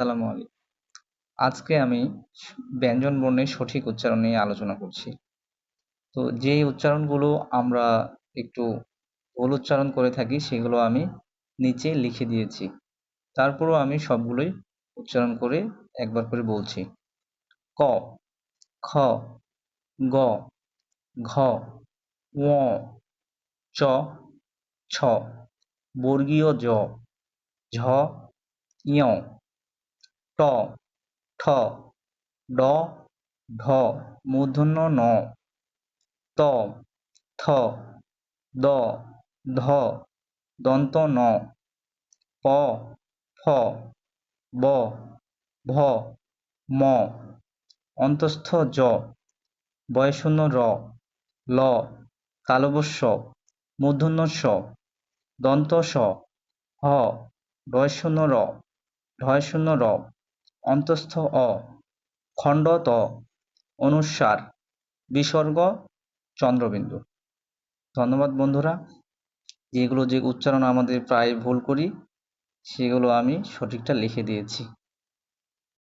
আসসালামু আলাইকুম। আজকে আমি ব্যঞ্জন বর্ণের সঠিক উচ্চারণ নিয়ে আলোচনা করছি। তো যেই উচ্চারণগুলো আমরা একটু ভুল উচ্চারণ করে থাকি সেগুলো আমি নিচে লিখে দিয়েছি। তারপরও আমি সবগুলোই উচ্চারণ করে একবার করে বলছি। ক, খ, গ, ঘ, ঙ, চ, ছ, বর্গীয় জ, ঝ, ঞ, ট, ঠ, ড, ঢ, মূর্ধন্য ণ, ত, থ, দ, ধ, দন্ত ন, প, ফ, ব, ভ, ম, অন্তস্থ জ, বয়শূন্য র, ল, তালব্য শ, মূর্ধন্য ষ, দন্ত স, হ, ডয়শূন্য র, ঢয়শূন্য র, অন্তস্থ অ, খণ্ড ত, অনুস্বার, বিসর্গ চন্দ্রবিন্দু। ধন্যবাদ বন্ধুরা। যে উচ্চারণ আমাদের প্রায় ভুল করি সেগুলো আমি সঠিকটা লিখে দিয়েছি।